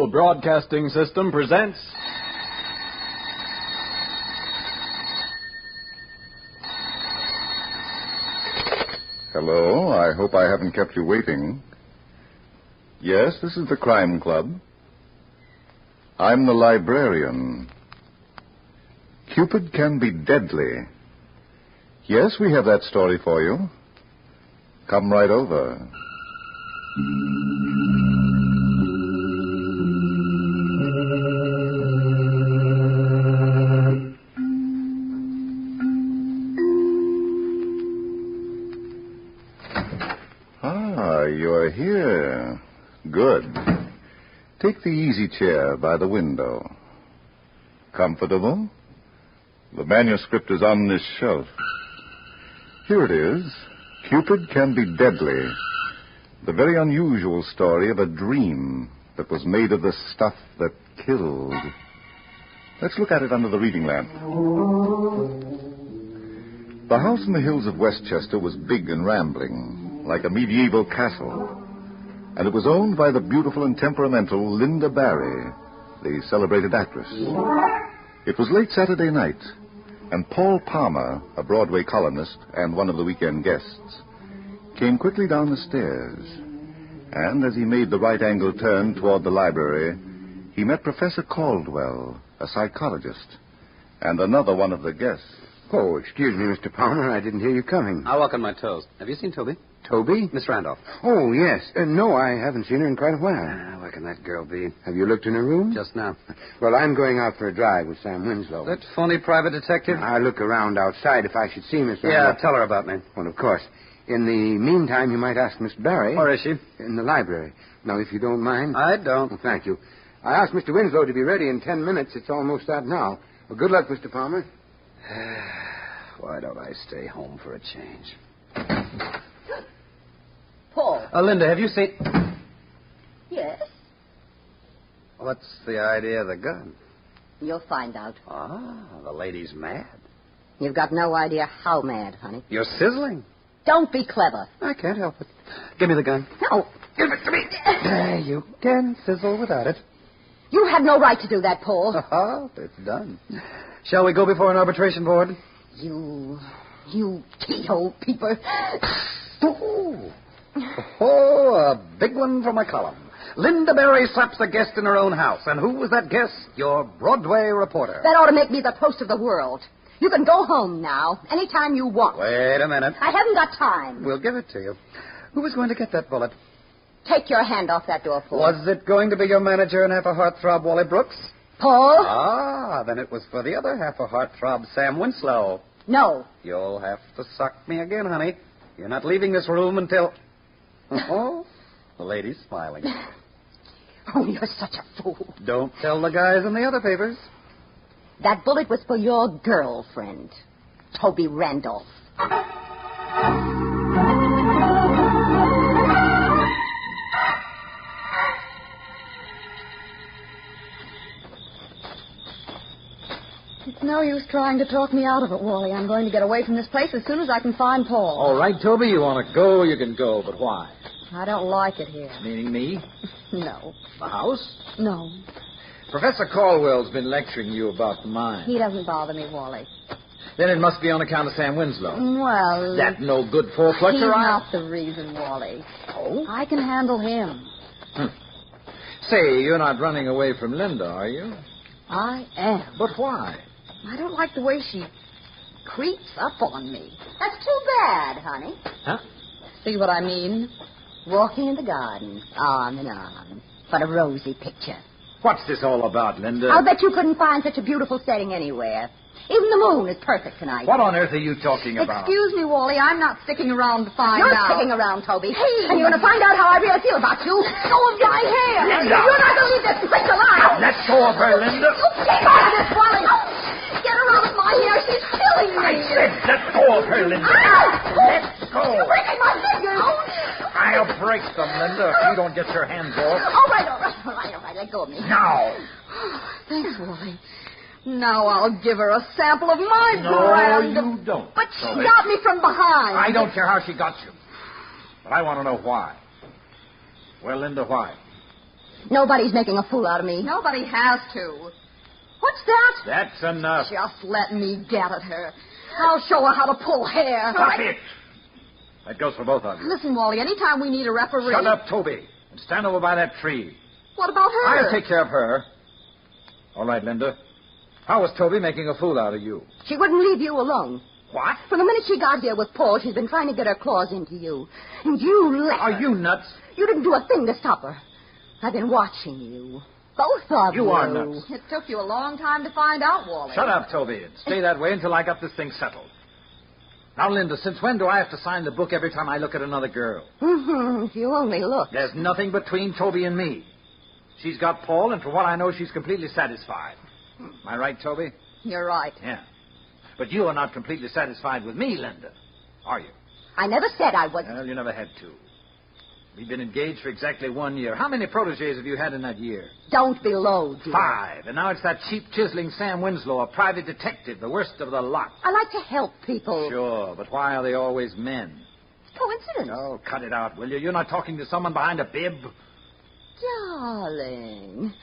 National Broadcasting System presents... Hello, I hope I haven't kept you waiting. Yes, this is the Crime Club. I'm the Librarian. Cupid can be deadly. Yes, we have that story for you. Come right over. You're here. Good. Take the easy chair by the window. Comfortable? The manuscript is on this shelf. Here it is. Cupid Can Be Deadly. The very unusual story of a dream that was made of the stuff that killed. Let's look at it under the reading lamp. The house in the hills of Westchester was big and rambling, like a medieval castle. And it was owned by the beautiful and temperamental Linda Barry, the celebrated actress. It was late Saturday night, and Paul Palmer, a Broadway columnist and one of the weekend guests, came quickly down the stairs. And as he made the right-angle turn toward the library, he met Professor Caldwell, a psychologist, and another one of the guests. Oh, excuse me, Mr. Palmer. I didn't hear you coming. I'll walk on my toes. Have you seen Toby? Toby? Miss Randolph. Oh, yes. No, I haven't seen her in quite a while. Where can that girl be? Have you looked in her room? Just now. Well, I'm going out for a drive with Sam Winslow. That phony private detective? I'll look around outside if I should see Miss Yeah, Randolph. tell her about me. Well, of course. In the meantime, you might ask Miss Barry. Where is she? In the library. Now, if you don't mind. I don't. Well, thank you. I asked Mr. Winslow to be ready in 10 minutes. It's almost that now. Well, good luck, Mr. Palmer. Why don't I stay home for a change? Paul. Linda, have you seen... Yes? What's the idea of the gun? You'll find out. Ah, the lady's mad. You've got no idea how mad, honey. You're sizzling. Don't be clever. I can't help it. Give me the gun. No. Give it to me. There, you can sizzle without it. You had no right to do that, Paul. Oh, it's done. Shall we go before an arbitration board? You Tito peeper. Oh, a big one for my column. Linda Barry slaps a guest in her own house. And who was that guest? Your Broadway reporter. That ought to make me the toast of the world. You can go home now, anytime you want. Wait a minute. I haven't got time. We'll give it to you. Who was going to get that bullet? Take your hand off that door, Paul. Was it going to be your manager and half a heartthrob, Wally Brooks? Paul? Ah, then it was for the other half a heartthrob, Sam Winslow. No. You'll have to suck me again, honey. You're not leaving this room until... Oh, the lady's smiling. Oh, you're such a fool. Don't tell the guys in the other papers. That bullet was for your girlfriend, Toby Randolph. It's no use trying to talk me out of it, Wally. I'm going to get away from this place as soon as I can find Paul. All right, Toby, you want to go, you can go, but why? I don't like it here. Meaning me? No. The house? No. Professor Caldwell's been lecturing you about the mine. He doesn't bother me, Wally. Then it must be on account of Sam Winslow. Well... That no good four-fluxer, he's not the reason, Wally. Oh? I can handle him. Say, you're not running away from Linda, are you? I am. But why? I don't like the way she creeps up on me. That's too bad, honey. Huh? See what I mean? Walking in the garden, arm in arm, for a rosy picture. What's this all about, Linda? I'll bet you couldn't find such a beautiful setting anywhere. Even the moon is perfect tonight. What on earth are you talking about? Excuse me, Wally. I'm not sticking around to find out. You're sticking around, Toby. Hey. And you're going to find out how I really feel about you. Go of my hair. Linda. You're not going to leave this place alive. Let go of her, Linda. You keep out of this, Wally. Get her out of my hair. She's killing me. I said let go of her, Linda. Let go. You're breaking my fingers. I'll break them, Linda, if you don't get your hands off. All right. Let go of me. Now. Thanks, Wally. Now I'll give her a sample of my brand. No, you don't. But she got me from behind. I don't care how she got you. But I want to know why. Well, Linda, why? Nobody's making a fool out of me. Nobody has to. What's that? That's enough. Just let me get at her. I'll show her how to pull hair. Stop it. That goes for both of you. Listen, Wally, anytime we need a referee... Shut up, Toby, and stand over by that tree. What about her? I'll take care of her. All right, Linda. How was Toby making a fool out of you? She wouldn't leave you alone. What? From the minute she got here with Paul, she's been trying to get her claws into you. And you let her. Are you nuts? You didn't do a thing to stop her. I've been watching you. Both of you. You are nuts. It took you a long time to find out, Wally. Shut up, Toby, and stay that way until I got this thing settled. Now, Linda, since when do I have to sign the book every time I look at another girl? If you only look. There's nothing between Toby and me. She's got Paul, and for what I know, she's completely satisfied. Am I right, Toby? You're right. Yeah. But you are not completely satisfied with me, Linda, are you? I never said I was. Well, you never had to. We've been engaged for exactly 1 year. How many protégés have you had in that year? Don't be low, dear. 5. And now it's that cheap, chiseling Sam Winslow, a private detective, the worst of the lot. I like to help people. Sure, but why are they always men? Coincidence. Oh, cut it out, will you? You're not talking to someone behind a bib. Darling,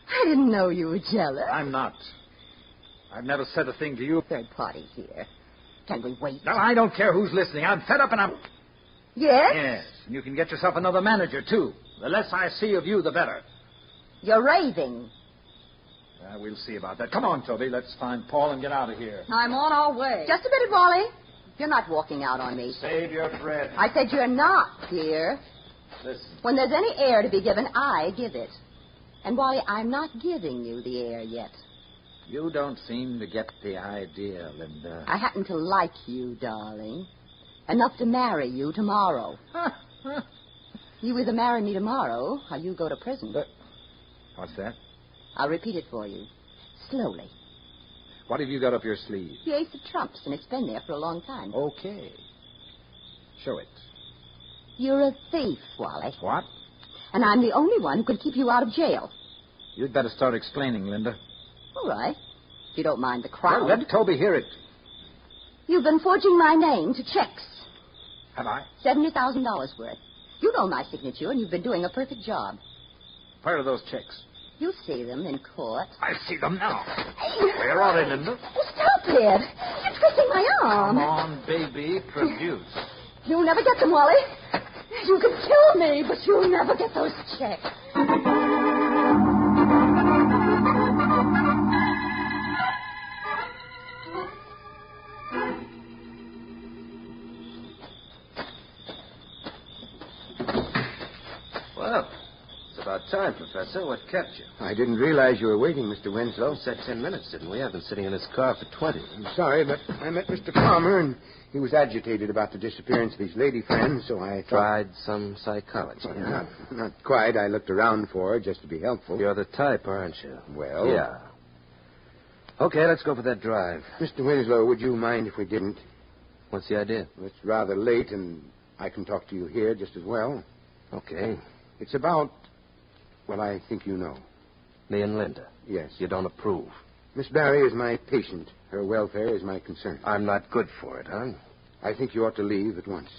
I didn't know you were jealous. I'm not. I've never said a thing to you. Third party here. Can we wait? No, I don't care who's listening. I'm fed up and I'm... Yes? Yes, and you can get yourself another manager, too. The less I see of you, the better. You're raving. We'll see about that. Come on, Toby. Let's find Paul and get out of here. I'm on our way. Just a minute, Wally. You're not walking out on me. Save your breath. I said you're not, dear. Listen. When there's any air to be given, I give it. And, Wally, I'm not giving you the air yet. You don't seem to get the idea, Linda. I happen to like you, darling. Enough to marry you tomorrow. You either marry me tomorrow, or you go to prison. What's that? I'll repeat it for you. Slowly. What have you got up your sleeve? The ace of trumps, and it's been there for a long time. Okay. Show it. You're a thief, Wally. What? And I'm the only one who could keep you out of jail. You'd better start explaining, Linda. All right. If you don't mind the crowd. Well, let Toby hear it. You've been forging my name to checks. Have I? $70,000 worth. You know my signature, and you've been doing a perfect job. Where are those checks? You'll see them in court. I see them now. Hey. Where are they, Linda? Oh, stop it. You're twisting my arm. Come on, baby. Produce. You'll never get them, Wally. You can kill me, but you'll never get those checks. Well, it's about time, Professor. What kept you? I didn't realize you were waiting, Mr. Winslow. We said 10 minutes, didn't we? I've been sitting in this car for 20. I'm sorry, but I met Mr. Palmer, and he was agitated about the disappearance of his lady friend, so I thought... Tried some psychology, huh? Not quite. I looked around for her just to be helpful. You're the type, aren't you? Well... Yeah. Okay, let's go for that drive. Mr. Winslow, would you mind if we didn't? What's the idea? It's rather late, and I can talk to you here just as well. Okay. It's about... Well, I think you know. Me and Linda. Yes. You don't approve. Miss Barry is my patient. Her welfare is my concern. I'm not good for it, huh? I think you ought to leave at once.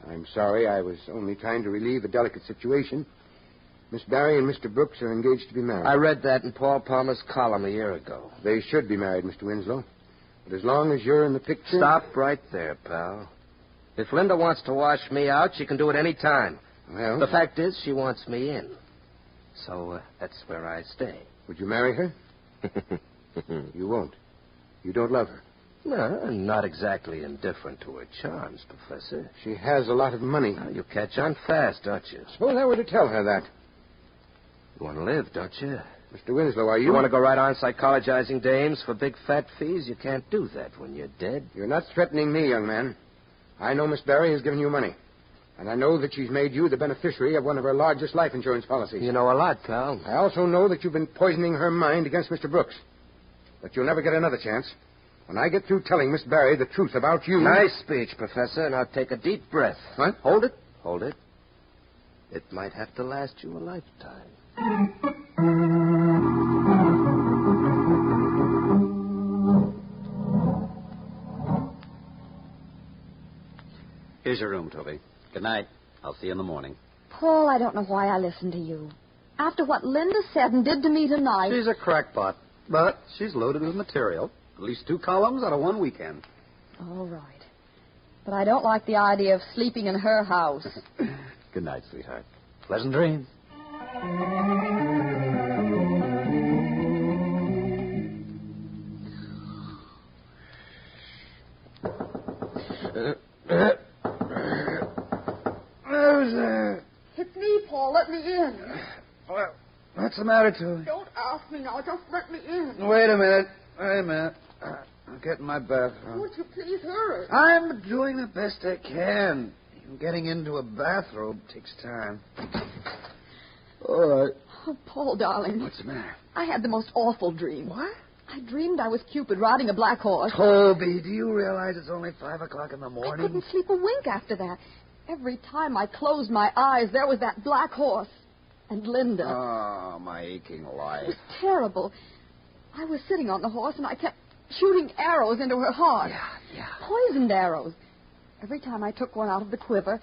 I'm sorry. I was only trying to relieve a delicate situation. Miss Barry and Mr. Brooks are engaged to be married. I read that in Paul Palmer's column a year ago. They should be married, Mr. Winslow. But as long as you're in the picture... Stop right there, pal. If Linda wants to wash me out, she can do it any time. Well... The fact is, she wants me in. So that's where I stay. Would you marry her? You won't. You don't love her. No, I'm not exactly indifferent to her charms, Professor. She has a lot of money. You catch on fast, don't you? Suppose I were to tell her that. You want to live, don't you? Mr. Winslow, are you... You want to go right on psychologizing dames for big fat fees? You can't do that when you're dead. You're not threatening me, young man. I know Miss Barry has given you money. And I know that she's made you the beneficiary of one of her largest life insurance policies. You know a lot, pal. I also know that you've been poisoning her mind against Mr. Brooks. But you'll never get another chance. When I get through telling Miss Barry the truth about you... Nice speech, Professor. Now take a deep breath. What? Hold it. Hold it. It might have to last you a lifetime. Here's your room, Toby. Good night. I'll see you in the morning. Paul, I don't know why I listened to you. After what Linda said and did to me tonight. She's a crackpot, but she's loaded with material. At least 2 columns out of 1 weekend. All right. But I don't like the idea of sleeping in her house. Good night, sweetheart. Pleasant dreams. Who's there? It's me, Paul. Let me in. Well, what's the matter, Toby? Don't ask me now. Just let me in. Wait a minute. I'll get in my bathroom. Would you please hurry? I'm doing the best I can. Even getting into a bathrobe takes time. All right. Oh, Paul, darling. What's the matter? I had the most awful dream. What? I dreamed I was Cupid riding a black horse. Toby, do you realize it's only 5 o'clock in the I morning? couldn't sleep a wink after that. Every time I closed my eyes, there was that black horse. And Linda. Oh, my aching It life. was terrible. I was sitting on the horse, and I kept shooting arrows into her heart. Yeah. Poisoned arrows. Every time I took one out of the quiver,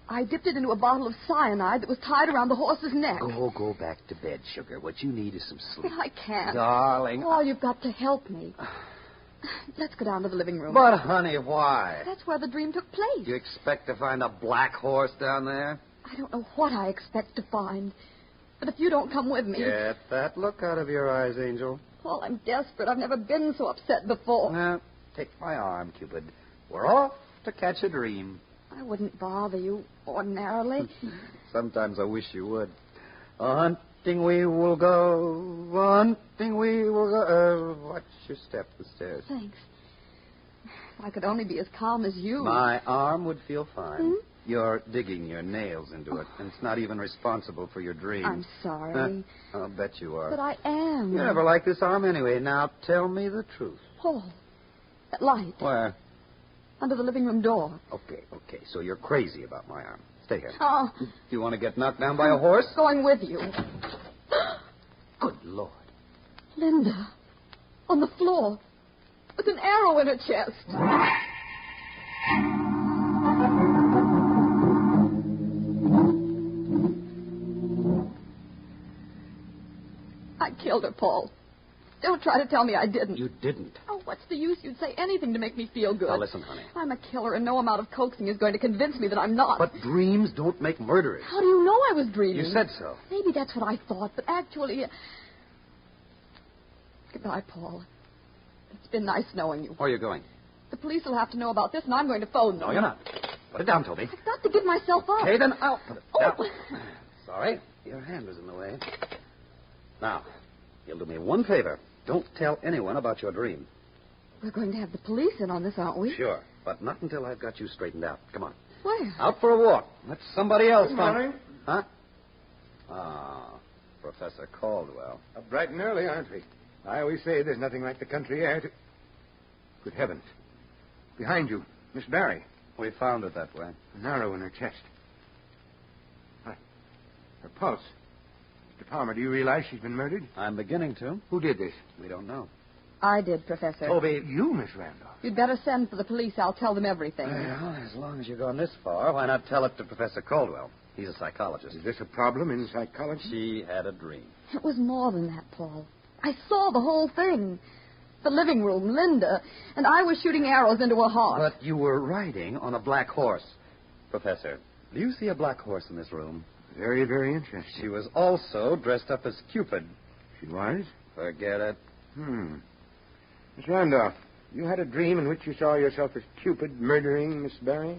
I dipped it into a bottle of cyanide that was tied around the horse's neck. Go back to bed, sugar. What you need is some sleep. But I can't. Darling. Paul, you've got to help me. Let's go down to the living room. But, honey, why? That's where the dream took place. You expect to find a black horse down there? I don't know what I expect to find. But if you don't come with me... Get that look out of your eyes, Angel. Paul, I'm desperate. I've never been so upset before. Now, take my arm, Cupid. We're off to catch a dream. I wouldn't bother you ordinarily. Sometimes I wish you would. Hunting we will go. Hunting we will go. Watch your step the stairs. Thanks. If I could only be as calm as you. My arm would feel fine. Hmm? You're digging your nails into it, and it's not even responsible for your dreams. I'm sorry. I'll bet you are. But I am. You never liked this arm anyway. Now tell me the truth. Paul, that light Where? under the living room door. Okay. So you're crazy about my arm. Stay here. Oh, Do you want to get knocked down by a horse? going with you. Good Lord. Linda, on the floor, with an arrow in her chest. I killed her, Paul. Don't try to tell me I didn't. You didn't. Oh, what's the use? You'd say anything to make me feel good. Now, listen, honey. I'm a killer, and no amount of coaxing is going to convince me that I'm not. But dreams don't make murderers. How do you know I was dreaming? You said so. Maybe that's what I thought, but actually... Goodbye, Paul. It's been nice knowing you. Where are you going? The police will have to know about this, and I'm going to phone them. No, you're not. Put it down, Toby. I've got to give myself up. Okay, then I'll put it down. Oh. Sorry. Your hand was in the way. Now, you'll do me one favor. Don't tell anyone about your dream. We're going to have the police in on this, aren't we? Sure. But not until I've got you straightened out. Come on. Where? Out for a walk. Let somebody else Good find... morning. Huh? Ah, Professor Caldwell. Up bright and early, aren't we? I always say there's nothing like the country air to... Good heavens. Behind you, Miss Barry. We found it that way. An arrow in her chest. Her pulse. Mr. Palmer, do you realize she's been murdered? I'm beginning to. Who did this? We don't know. I did, Professor. Toby. You, Miss Randolph. You'd better send for the police. I'll tell them everything. Well, as long as you've gone this far, why not tell it to Professor Caldwell? He's a psychologist. Is this a problem in psychology? She had a dream. It was more than that, Paul. I saw the whole thing. The living room, Linda, and I was shooting arrows into her heart. But you were riding on a black horse. Professor, do you see a black horse in this room? Very, very interesting. She was also dressed up as Cupid. She was? Forget it. Miss Randolph, you had a dream in which you saw yourself as Cupid murdering Miss Barry?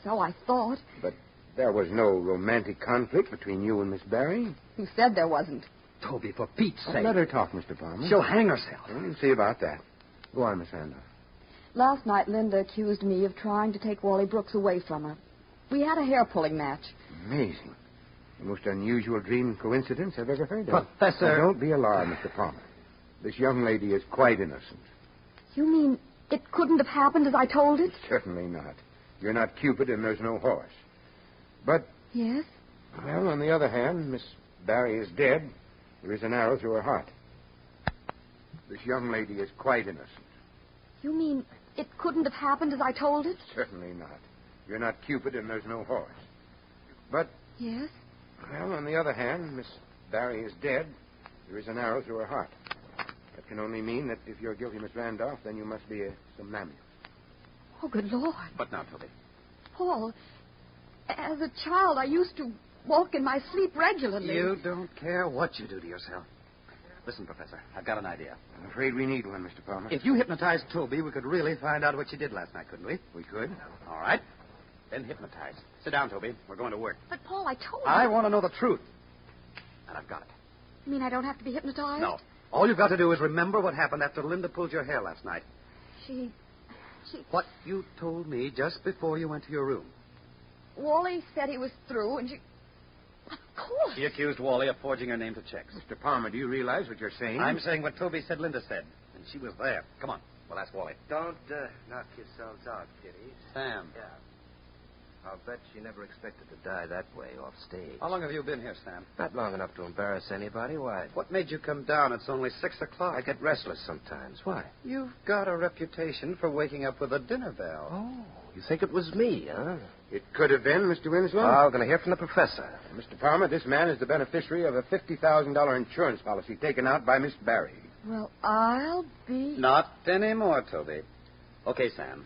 So I thought. But there was no romantic conflict between you and Miss Barry? Who said there wasn't? Toby, for Pete's sake. Let her talk, Mr. Palmer. She'll hang herself. We'll see about that. Go on, Miss Randolph. Last night, Linda accused me of trying to take Wally Brooks away from her. We had a hair-pulling match. Amazing. The most unusual dream coincidence I've ever heard of. Professor... Now, don't be alarmed, Mr. Palmer. This young lady is quite innocent. You mean it couldn't have happened as I told it? Certainly not. You're not Cupid and there's no horse. But, Yes? well, on the other hand, Miss Barry is dead. There is an arrow through her heart. This young lady is quite innocent. You mean it couldn't have happened as I told it? Certainly not. You're not Cupid and there's no horse. But, Yes? well, on the other hand, Miss Barry is dead, there is an arrow through her heart. That can only mean that if you're guilty, Miss Randolph, then you must be a somnambulist. Oh, good Lord. What now, Toby? Paul, as a child, I used to walk in my sleep regularly. You don't care what you do to yourself. Listen, Professor, I've got an idea. I'm afraid we need one, Mr. Palmer. If you hypnotized Toby, we could really find out what you did last night, couldn't we? We could. All right. Then hypnotize. Sit down, Toby. We're going to work. But, Paul, I told you. I want to know the truth. And I've got it. You mean I don't have to be hypnotized? No. All you've got to do is remember what happened after Linda pulled your hair last night. She... What you told me just before you went to your room. Wally said he was through, and she... Of course. She accused Wally of forging her name to checks. Mr. Palmer, do you realize what you're saying? I'm saying what Toby said Linda said. And she was there. Come on. We'll ask Wally. Don't knock yourselves out, kiddies. Sam. Yeah. I'll bet she never expected to die that way off stage. How long have you been here, Sam? Not long enough to embarrass anybody. Why? What made you come down? It's only 6 o'clock. I get restless sometimes. Why? You've got a reputation for waking up with a dinner bell. Oh, you think it was me, huh? It could have been, Mr. Winslow. Oh, we're going to hear from the professor. Mr. Palmer, this man is the beneficiary of a $50,000 insurance policy taken out by Miss Barry. Well, I'll be... Not anymore, Toby. Okay, Sam.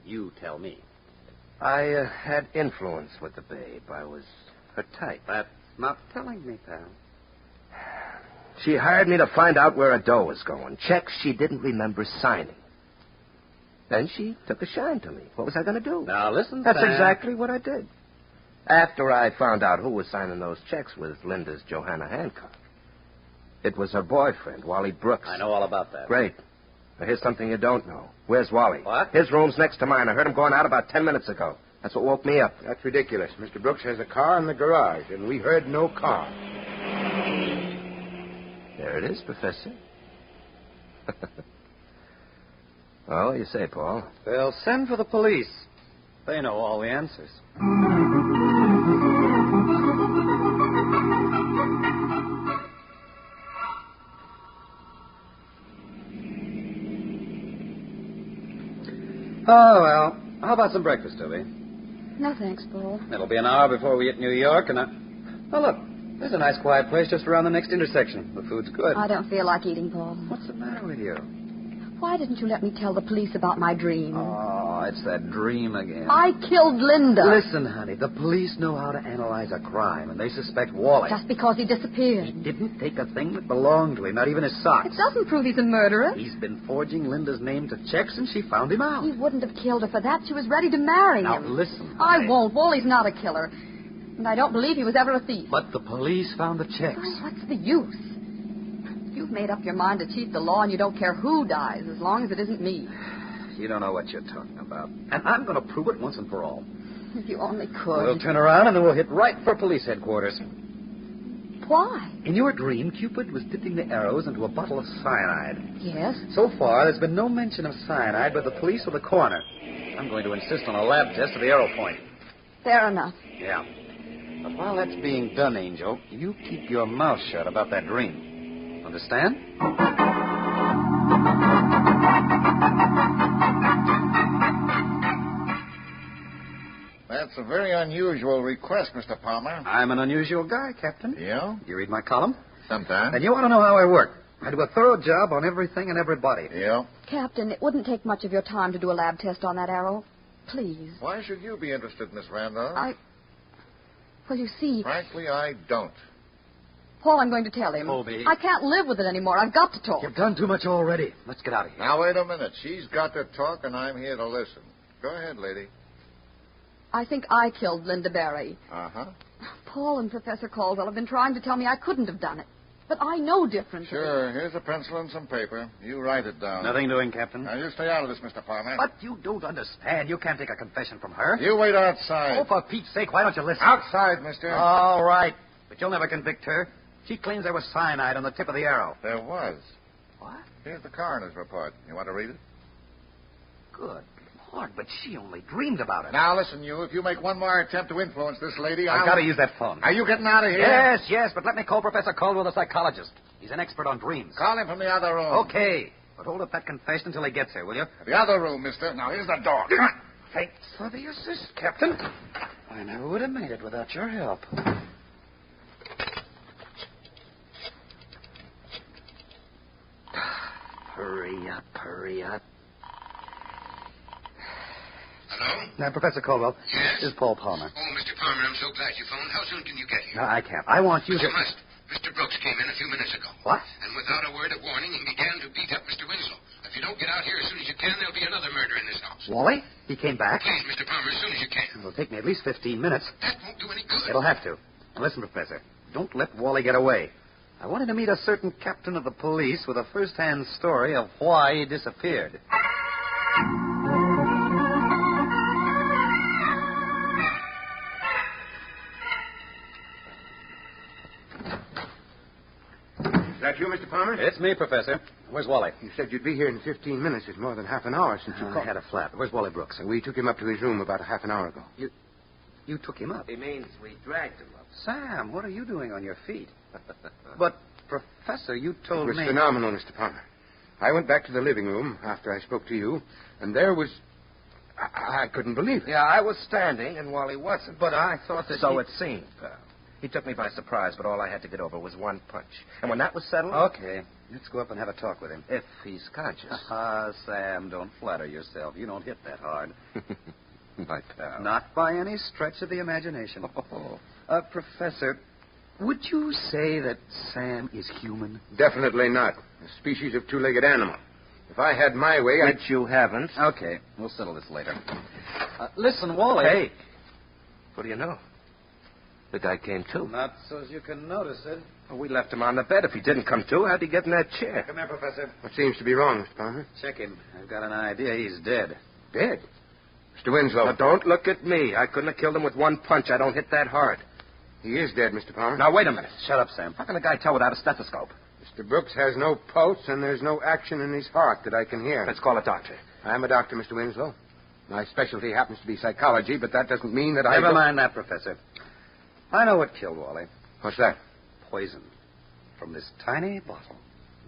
You tell me. I had influence with the babe. I was her type. That's not telling me, pal. She hired me to find out where her dough was going. Checks she didn't remember signing. Then she took a shine to me. What was I going to do? Now, listen, That's Sam. exactly what I did. After I found out who was signing those checks with Linda's Johanna Hancock. It was her boyfriend, Wally Brooks. I know all about that. Great. Now, here's something you don't know. Where's Wally? What? His room's next to mine. I heard him going out about 10 minutes ago. That's what woke me up. That's ridiculous. Mr. Brooks has a car in the garage, and we heard no car. There it is, Professor. Well, what do you say, Paul? They'll send for the police. They know all the answers. Oh, well. How about some breakfast, Toby? No, thanks, Paul. It'll be an hour before we hit New York, and Oh, look. There's a nice quiet place just around the next intersection. The food's good. I don't feel like eating, Paul. What's the matter with you? Why didn't you let me tell the police about my dream? Oh, it's that dream again. I killed Linda. Listen, honey, the police know how to analyze a crime, and they suspect Wally. Just because he disappeared. He didn't take a thing that belonged to him, not even his socks. It doesn't prove he's a murderer. He's been forging Linda's name to checks, and she found him out. He wouldn't have killed her for that. She was ready to marry Now, him. listen, I honey. won't. Wally's not a killer. And I don't believe he was ever a thief. But the police found the checks. Oh, what's the use? You've made up your mind to cheat the law, and you don't care who dies, as long as it isn't me. You don't know what you're talking about. And I'm going to prove it once and for all. If you only could. We'll turn around, and then we'll hit right for police headquarters. Why? In your dream, Cupid was dipping the arrows into a bottle of cyanide. Yes? So far, there's been no mention of cyanide by the police or the coroner. I'm going to insist on a lab test of the arrow point. Fair enough. Yeah. But while that's being done, Angel, you keep your mouth shut about that dream. Understand? That's a very unusual request, Mr. Palmer. I'm an unusual guy, Captain. Yeah? You read my column? Sometimes. And you want to know how I work. I do a thorough job on everything and everybody. Yeah? Captain, it wouldn't take much of your time to do a lab test on that arrow. Please. Why should you be interested, Miss Randolph? Well, you see... Frankly, I don't. Paul, I'm going to tell him. Toby. I can't live with it anymore. I've got to talk. You've done too much already. Let's get out of here. Now, wait a minute. She's got to talk, and I'm here to listen. Go ahead, lady. I think I killed Linda Barry. Uh-huh. Paul and Professor Caldwell have been trying to tell me I couldn't have done it. But I know differently. Sure. Here's a pencil and some paper. You write it down. Nothing doing, Captain. Now, you stay out of this, Mr. Palmer. But you don't understand. You can't take a confession from her. You wait outside. Oh, for Pete's sake, why don't you listen? Outside, mister. All right. But you'll never convict her. She claims there was cyanide on the tip of the arrow. There was. What? Here's the coroner's report. You want to read it? Good Lord, but she only dreamed about it. Now, listen, you. If you make one more attempt to influence this lady, I've got to use that phone. Are you getting out of here? Yes, but let me call Professor Caldwell, the psychologist. He's an expert on dreams. Call him from the other room. Okay. But hold up that confession until he gets here, will you? The other room, mister. Now, here's the door. Come on. Thanks for the assist, Captain. I never would have made it without your help. Hurry up, hurry up. Hello? Now, Professor Caldwell. Yes? This is Paul Palmer. Oh, Mr. Palmer, I'm so glad you phoned. How soon can you get here? No, I can't. I want you But to... you must. Mr. Brooks came in a few minutes ago. What? And without a word of warning, he began to beat up Mr. Winslow. If you don't get out here as soon as you can, there'll be another murder in this house. Wally? He came back? Please, Mr. Palmer, as soon as you can. It'll take me at least 15 minutes. That won't do any good. It'll have to. Now, listen, Professor. Don't let Wally get away. I wanted to meet a certain captain of the police with a first-hand story of why he disappeared. Is that you, Mr. Palmer? It's me, Professor. Where's Wally? You said you'd be here in 15 minutes. It's more than half an hour since you I called. had a flat. Where's Wally Brooks? We took him up to his room about a half an hour ago. You took him up. He means we dragged him up. Sam, what are you doing on your feet? But, Professor, you It told was me... phenomenal, Mr. Palmer. I went back to the living room after I spoke to you, and there was... I couldn't believe it. Yeah, I was standing, and Wally wasn't. But I thought that So it seemed, pal. He took me by surprise, but all I had to get over was one punch. And when that was settled... Okay. Let's go up and have a talk with him. If he's conscious. Ah, Sam, don't flatter yourself. You don't hit that hard. My pal. Not by any stretch of the imagination. Professor, would you say that Sam is human? Definitely not. A species of two-legged animal. If I had my way, I'd... Which you haven't. Okay, we'll settle this later. Listen, Wally. Hey. What do you know? The guy came to. Not so as you can notice it. Well, we left him on the bed. If he didn't come to, how'd he get in that chair? Come here, Professor. What seems to be wrong, Mr. Palmer? Check him. I've got an idea he's dead. Dead. Mr. Winslow. Now, don't look at me. I couldn't have killed him with one punch. I don't hit that hard. He is dead, Mr. Palmer. Now, wait a minute. Shut up, Sam. How can a guy tell without a stethoscope? Mr. Brooks has no pulse, and there's no action in his heart that I can hear. Let's call a doctor. I'm a doctor, Mr. Winslow. My specialty happens to be psychology, but that doesn't mean that I... Never mind that, Professor. I know what killed Wally. What's that? Poison. From this tiny bottle.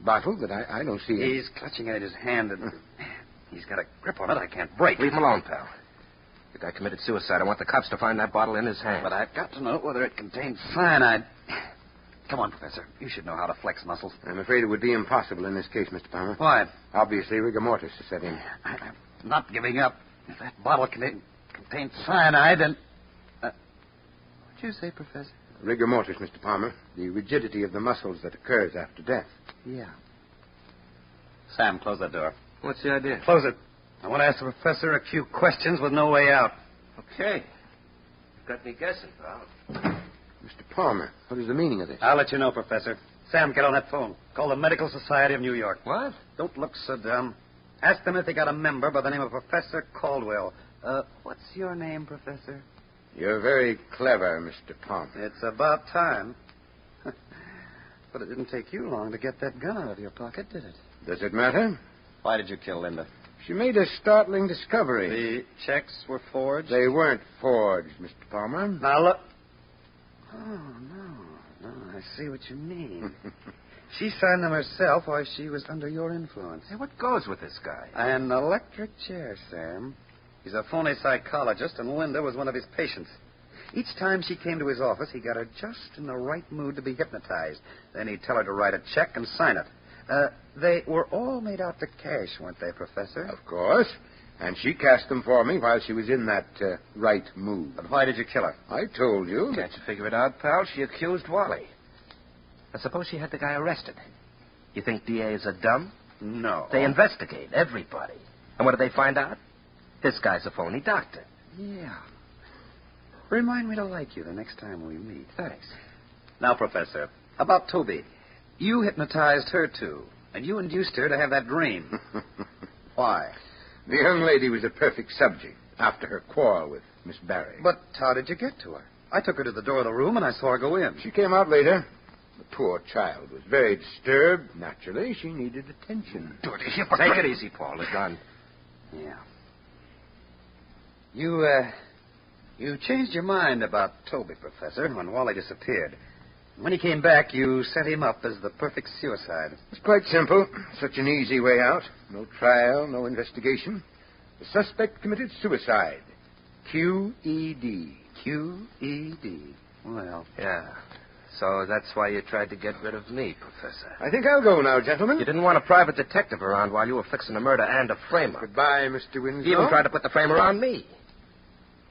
Bottle? But I don't see it. He's clutching it in his hand, and he's got a grip on it I can't break. Leave him alone, pal. The guy committed suicide. I want the cops to find that bottle in his hand. But I've got to know whether it contains cyanide. Come on, Professor. You should know how to flex muscles. I'm afraid it would be impossible in this case, Mr. Palmer. Why? Obviously, rigor mortis is set in. I'm not giving up. If that bottle contains cyanide, then... what'd you say, Professor? Rigor mortis, Mr. Palmer. The rigidity of the muscles that occurs after death. Yeah. Sam, close that door. What's the idea? Close it. I want to ask the professor a few questions with no way out. Okay. Got me guessing, pal. Mr. Palmer, what is the meaning of this? I'll let you know, Professor. Sam, get on that phone. Call the Medical Society of New York. What? Don't look so dumb. Ask them if they got a member by the name of Professor Caldwell. What's your name, Professor? You're very clever, Mr. Palmer. It's about time. But it didn't take you long to get that gun out of your pocket, did it? Does it matter? Why did you kill Linda? She made a startling discovery. The checks were forged? They weren't forged, Mr. Palmer. Now, look. Oh, no. I see what you mean. She signed them herself while she was under your influence. Hey, what goes with this guy? An electric chair, Sam. He's a phony psychologist, and Linda was one of his patients. Each time she came to his office, he got her just in the right mood to be hypnotized. Then he'd tell her to write a check and sign it. They were all made out to cash, weren't they, Professor? Of course. And she cast them for me while she was in that right mood. But why did you kill her? I told you. Can't you figure it out, pal? She accused Wally. I suppose she had the guy arrested. You think DAs are dumb? No. They investigate everybody. And what do they find out? This guy's a phony doctor. Yeah. Remind me to like you the next time we meet. Thanks. Now, Professor, about Toby. You hypnotized her, too, and you induced her to have that dream. Why? The young lady was a perfect subject after her quarrel with Miss Barry. But how did you get to her? I took her to the door of the room, and I saw her go in. She came out later. The poor child was very disturbed. Naturally, she needed attention. Dirty hypocrite. Take it easy, Paul. It's done. Yeah. You changed your mind about Toby, Professor, when Wally disappeared. When he came back, you set him up as the perfect suicide. It's quite simple. Such an easy way out. No trial, no investigation. The suspect committed suicide. Q-E-D. Q-E-D. Well, Yeah. So that's why you tried to get rid of me, Professor. I think I'll go now, gentlemen. You didn't want a private detective around while you were fixing a murder and a frame-up. Goodbye, Mr. Winslow. You even tried to put the framer on me.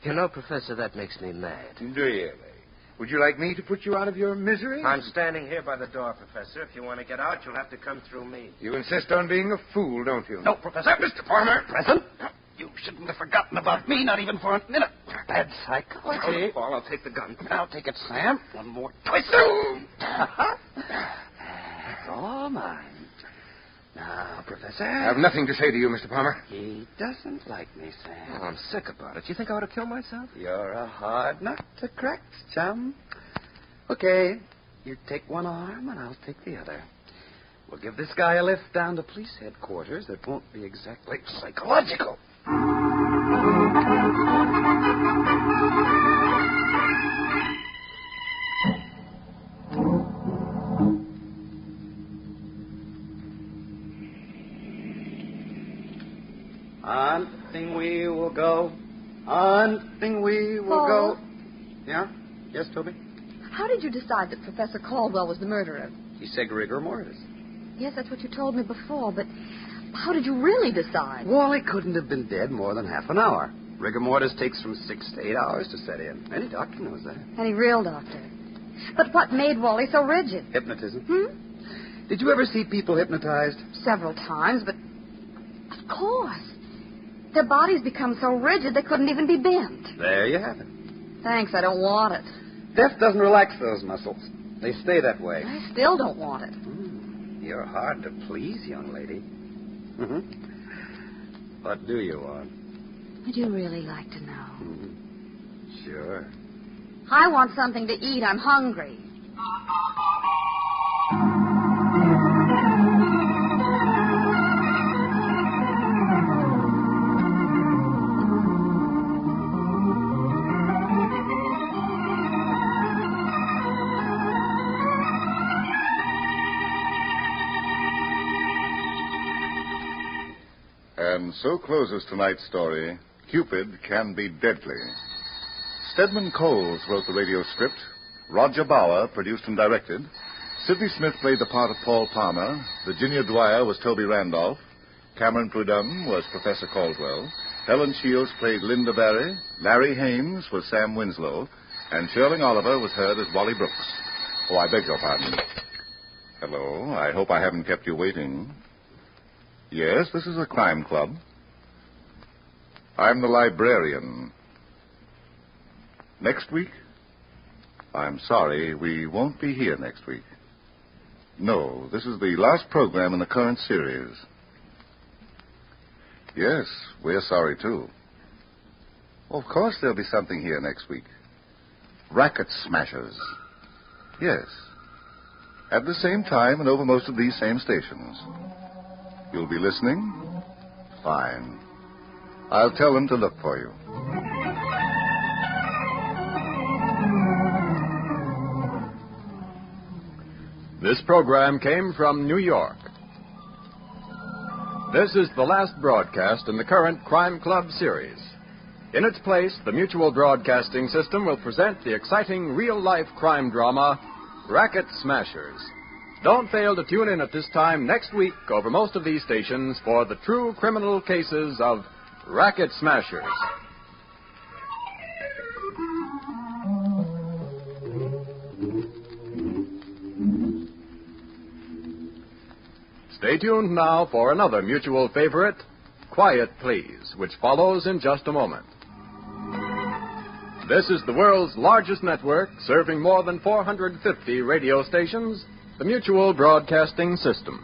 You know, Professor, that makes me mad. Really? Would you like me to put you out of your misery? I'm standing here by the door, Professor. If you want to get out, you'll have to come through me. You insist on being a fool, don't you? No, Professor. Mr. Palmer. Present. You shouldn't have forgotten about me, not even for a minute. Bad psychology. Paul, I'll take the gun. I'll take it, Sam. One more twist. It's all mine. Now, Professor. I have nothing to say to you, Mr. Palmer. He doesn't like me, Sam. Oh, I'm sick about it. You think I ought to kill myself? You're a hard nut to crack, chum. Okay, you take one arm and I'll take the other. We'll give this guy a lift down to police headquarters that won't be exactly psychological. Hunting we will go. Hunting we will Paul? go. Yeah? Yes, Toby? How did you decide that Professor Caldwell was the murderer? He said rigor mortis. Yes, that's what you told me before, but how did you really decide? Wally couldn't have been dead more than half an hour. Rigor mortis takes from 6 to 8 hours to set in. Any doctor knows that. Any real doctor. But what made Wally so rigid? Hypnotism. Did you ever see people hypnotized? Several times, but of course. Their bodies become so rigid they couldn't even be bent. There you have it. Thanks, I don't want it. Death doesn't relax those muscles. They stay that way. I still don't want it. You're hard to please, young lady. What do you want? Would you really like to know? Sure. I want something to eat. I'm hungry. And so closes tonight's story, Cupid Can Be Deadly. Stedman Coles wrote the radio script. Roger Bauer produced and directed. Sidney Smith played the part of Paul Palmer. Virginia Dwyer was Toby Randolph. Cameron Prudhomme was Professor Caldwell. Helen Shields played Linda Barry. Larry Haynes was Sam Winslow. And Shirling Oliver was heard as Wally Brooks. Oh, I beg your pardon. Hello. I hope I haven't kept you waiting. Yes, this is a crime club. I'm the librarian. Next week? I'm sorry, we won't be here next week. No, this is the last program in the current series. Yes, we're sorry, too. Of course there'll be something here next week. Racket Smashers. Yes. At the same time and over most of these same stations. You'll be listening? Fine. I'll tell them to look for you. This program came from New York. This is the last broadcast in the current Crime Club series. In its place, the Mutual Broadcasting System will present the exciting real-life crime drama, Racket Smashers. Don't fail to tune in at this time next week over most of these stations for the true criminal cases of Racket Smashers. Stay tuned now for another mutual favorite, Quiet Please, which follows in just a moment. This is the world's largest network, serving more than 450 radio stations, the Mutual Broadcasting System.